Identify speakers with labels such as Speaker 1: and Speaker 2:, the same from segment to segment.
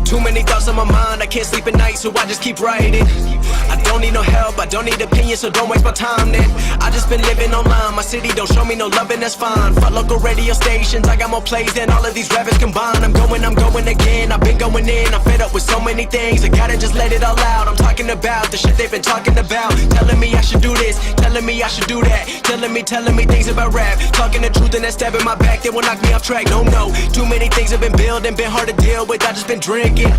Speaker 1: Too many thoughts on my mind, I can't sleep at night, so I just keep writing. I don't need no help, I don't need opinions, so don't waste my time then. I just been living online, my city don't show me no love and that's fine. Fuck local radio stations, I got more plays than all of these rappers combined. I'm going again, I've been going in, I'm fed up with so many things. I gotta just let it all out, I'm talking about the shit they've been talking about. Telling me I should do this, telling me I should do that. Telling me things about rap. Talking the truth and that stab in my back, they will knock me off track. No, too many things have been building, been hard to deal with, I just been drinking.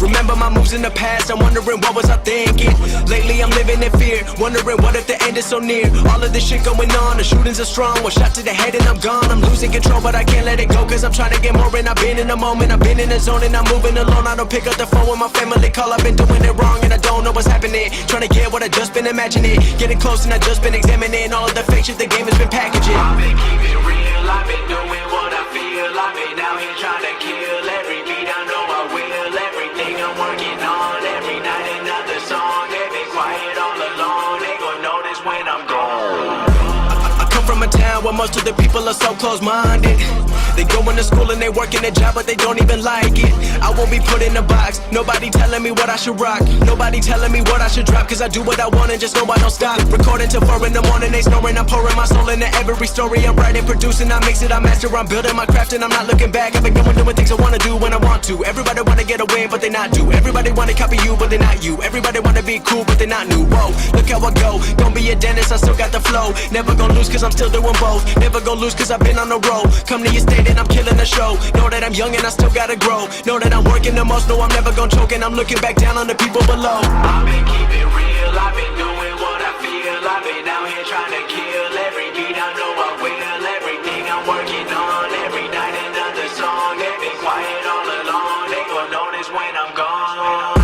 Speaker 1: Remember my moves in the past, I'm wondering what was I thinking. Lately I'm living in fear, wondering what if the end is so near. All of this shit going on, the shootings are strong. One shot to the head and I'm gone. I'm losing control but I can't let it go, cause I'm trying to get more. And I've been in the moment, I've been in the zone, and I'm moving alone. I don't pick up the phone when my family call, I've been doing it wrong and I don't know what's happening. Trying to get what I just been imagining, getting close and I just been examining all of the fake shit the game has been packaging.
Speaker 2: I've been keeping real, I've been doing what I feel. I've been out here trying to kill every beat, I know I will. Everything I'm working on, every night another song. They've been quiet all along, they gon' notice when I'm gone.
Speaker 1: I come from a town where most of the people are so close-minded. They go into school and they work in a job but they don't even like it. I won't be put in a box, nobody telling me what I should rock. Nobody telling me what I should drop, cause I do what I want and just know I don't stop. Recording till 4 in the morning, they snoring. I'm pouring my soul into every story. I'm writing, producing, I mix it, I master. I'm building my craft and I'm not looking back. I've been doing things I wanna do when I want to. Everybody wanna get away but they not do. Everybody wanna copy you but they not you. Everybody wanna be cool but they not new. Whoa, look how I go, don't be a dentist, I still got the flow. Never gonna lose cause I'm still doing both. Never gonna lose cause I've been on the road. Come to your state and I'm killing the show. Know that I'm young and I still gotta grow. Know that I'm working the most, know I'm never gonna choke. And I'm looking back down on the people below.
Speaker 2: I've been keeping real, I've been doing what I feel. I've been out here trying to kill every beat, I know I will. Everything I'm working on, every night another song. They've been quiet all along, they gon' notice when I'm gone.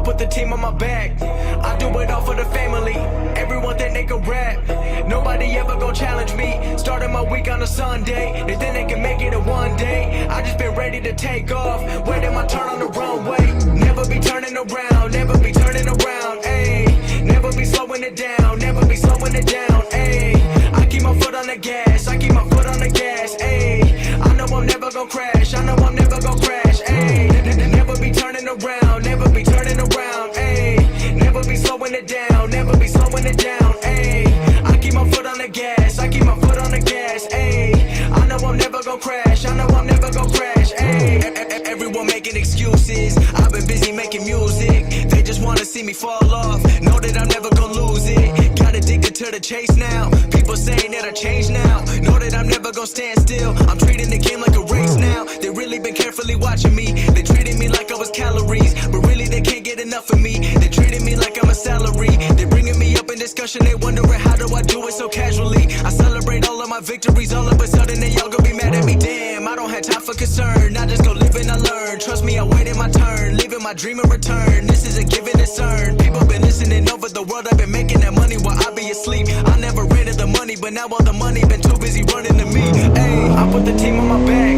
Speaker 1: Put the team on my back, I do it all for the family. Everyone think they can rap, nobody ever gon' challenge me. Started my week on a Sunday, they think they can make it in one day. I just been ready to take off, waiting my turn on the runway. Never be turning around, never be turning around, ayy. Never be slowing it down, never be slowing it down, ayy. I keep my foot on the gas, I keep my foot on the gas, ayy. I know I'm never gon' crash, I know I'm never gon' crash, ayy. Never be turning around, never be turning around, ayy. Never be slowing it down, never be slowing it down, ayy. I keep my foot on the gas, I keep my foot on the gas, ayy. I know I'm never gon' crash, I know I'm never gon' crash, ayy. Everyone making excuses, I've been busy making music. They just wanna see me fall off, know that I'm never gon' lose it. Got addicted to the chase now, people saying that I changed now. Know that I'm never gon' stand still, I'm treating the game like a race now. They really been carefully watching me, they treated me like I was calories, but really they can't get enough of me. They treated me like I'm a salary, they bringing me up in discussion. They wondering how do I do it so casually. I celebrate all of my victories, all of a sudden they all gonna be mad at me. Damn, I don't have time for concern. concern. I just go live and I learn. Trust me, I waited my turn. Living my dream in return. This is a given, it's earned. People been listening over the world. I've been making that money while I be asleep. I never ran to the money, but now all the money been too busy running to me. Hey, I put the team on my back.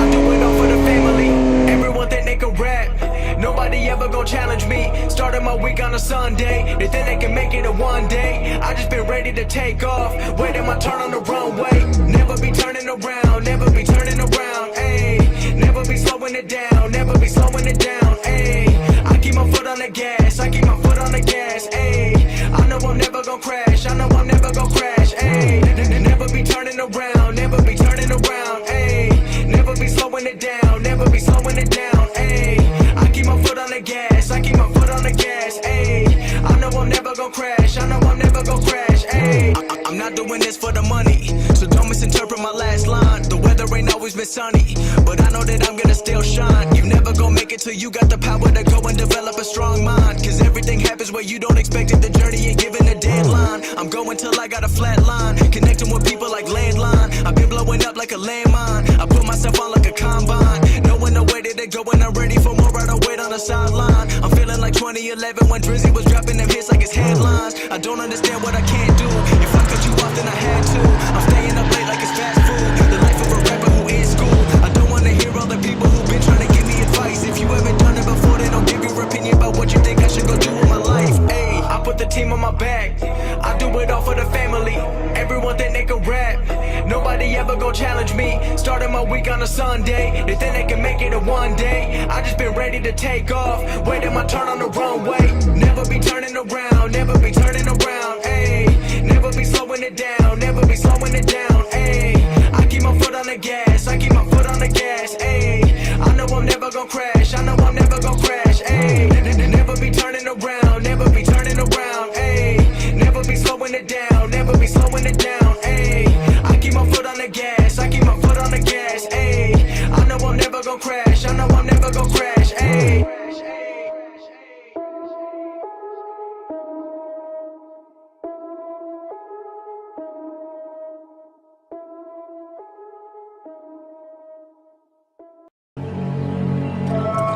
Speaker 1: I do it all for the family. Everyone think they can rap. Nobody ever gon' challenge me. Started my week on a Sunday. They think they can make it in one day. I just been ready to take off. Waiting my turn on the runway. Never be turning around. Never be turning around. Ayy. Never be slowing it down. Never be slowing it down. Ayy. I keep my foot on the gas. I keep my foot on the gas. Ayy. I know I'm never gon' crash. I know I'm never gon' crash. Ayy. Never be turning around. Never be turning around. Ayy. Never be slowing it down. Never be slowing it down. Ayy. I keep my foot on the gas. I keep my foot on the gas. Ayy. I know I'm never gon' crash. I know I'm never gon' crash. Ayy. I'm not doing this for the money, so don't misinterpret my last line. The weather ain't always been sunny, but I know that I'm gonna still shine. You never gon' make it till you got the power to go and develop a strong mind. Cause everything happens where you don't expect it. The journey ain't given a deadline. I'm going till I got a flat line, connecting with people like landline. I've been blowing up like a landmine. I put myself on like a combine, knowing the way that they go and I'm ready for more. I don't wait on the sideline. I'm feeling like 2011 when Drizzy was dropping them hits like his headlines. I don't understand what I can't do. If I cut you off, then I had to. I'm staying up late like it's fast food. The life of a rapper who is school. I don't wanna hear all the people who've been trying to give me advice. If you haven't done it before, then don't give your opinion about what you think I should go do with my life. Ayy, I put the team on my back. I do it all for the family. Everyone think they can rap. Nobody ever gon' challenge me. Started my week on a Sunday. They think they can make it in one day. I just been ready to take off. Waiting my turn on the runway. Never be turning around. Never be turning around. Ayy. Never be slowing it down. Never be slowing it down. Ayy. I keep my foot on the gas. I keep my foot on the gas. Ayy. I know I'm never gon' crash. I know I'm never gon' crash. Ayy. Never be turning around. Never be turning around. Ayy. Never be slowing it down. Never be slowing it down. Ayy. I keep my foot on the gas. I keep my foot on the gas. Ayy. I know I'm never gon' crash. I know I'm never gon' crash. Ayy.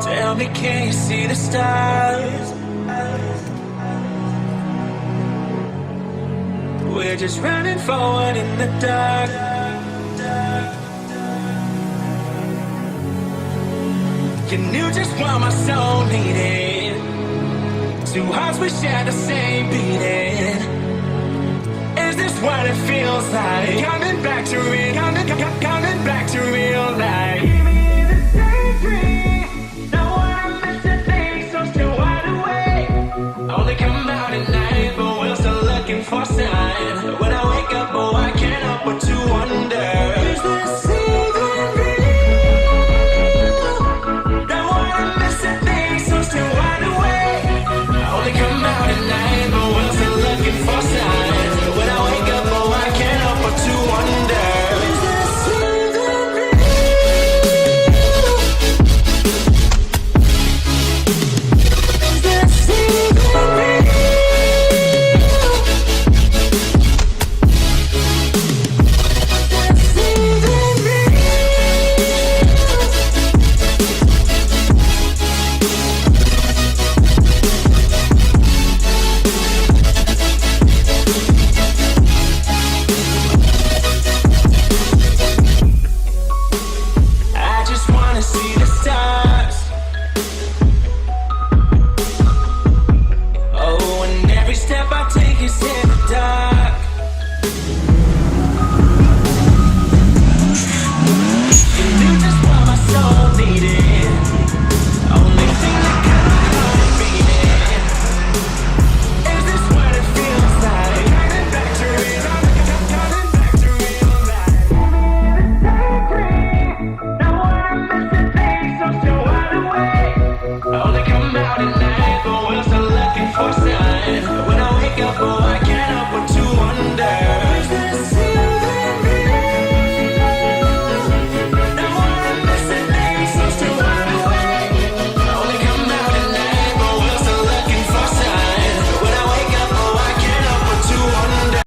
Speaker 2: Tell me, can you see the stars? We're just running forward in the dark. You knew just what my soul needed. Two hearts, we share the same beating. Is this what it feels like? Coming back to real, coming back to real life. Give me the daydream. Know what I'm meant to think, so still wide awake. Only come out at night, but we're still looking for signs. When I wake up, oh, I can't help but to wonder. Is this even real? Know what I'm meant to think, so still wide awake. Only come out at night, but we're still looking for signs. When I wake up, oh, I can't help but to wonder. Is this even real? Is this even real? I just wanna see